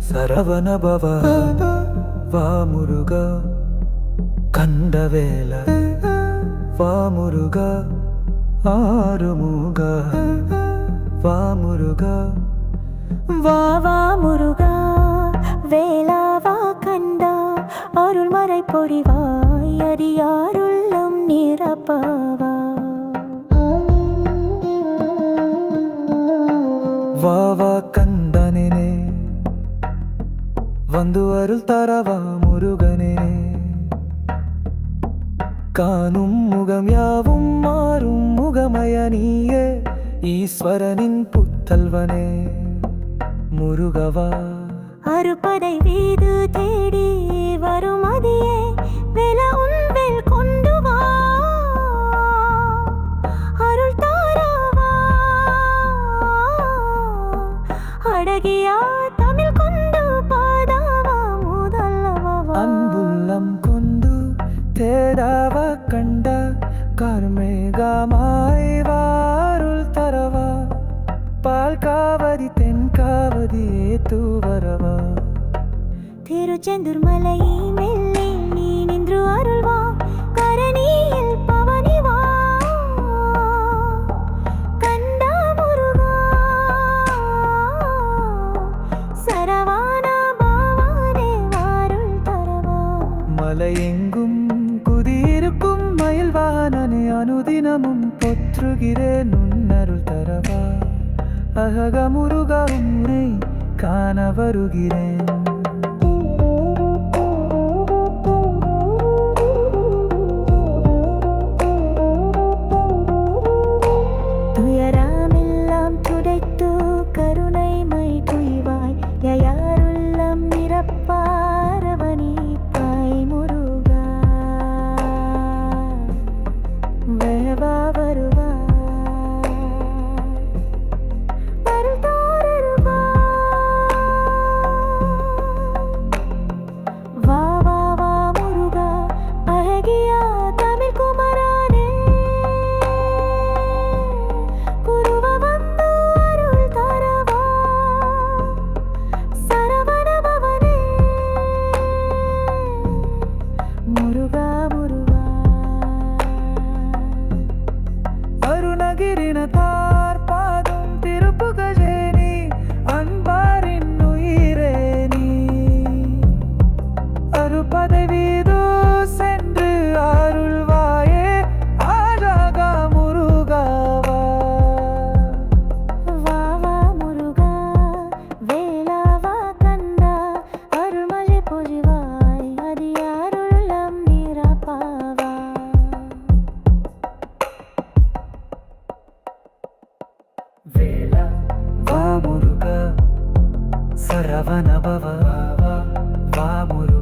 சரவண பவ வா முருகா கண்டவேல வா முருகா ஆறுமுக வா முருகா வா வா முருகா வேலா வா கண்டா அருள்மறை பொழிவாய் அடியாருள்ளம் நிரப்பவா வா வா கந்தனே வந்து அருள் தரவா முருகனே காணும் முகம் யாவும் மாறும் முகமய நீயே ஈஸ்வரனின் புத்தல்வனே முருகவா அறுபடை வீடு தேடி வரும் அதியே வேல உன்வேல் கொண்டு வா அருள் தாராவா அழகியா தமிழ் கொண்டு பாடாவா முதல்லவா அன்புள்ளம் கொண்டு தேடாவ கண்ட கார்மேகமாய் வாருள் தரவா பால் காவதி தென் காவதி ஏத்து வரவா திருச்செந்தூர் மலை மெல்லே நீ நின்று அருள்வா கரணியில் பவனி வா கண்டா முருகா சரவான பாவானே வாருள் தரவா மலையெங்கும் குதியிருக்கும் மயில்வானனே அனுதினமும் பொற்றுகிறேன் உன்னருள் தரவா அகக முருகா உன்னை காண வருகிறேன் துயராமெல்லாம் துடைத்து கருணை மை துய்வாய் யாருள்ளம் நிரப்பாரவனி பாய் முருகா வேவா வருவா வா வா வா முருகா அழகியா தமிழ் குமரனே குருவ வந்து அருள் தரவா சரவண பவனே முருகா முருகா அருணகிரினதார் பாதம் திருப்புகழேனி அன்பாரின் உயிரே நீ அறுபடை வீதோ சென்று அருள்வாயே ஆழக முருகாவா வா வா முருகா வேலா வா கண்டா அருள்மழை பொழிவாய் அடியாருள்ளம் நிரப்பவா வேலா வா முருகா சரவண பவ வா முருகா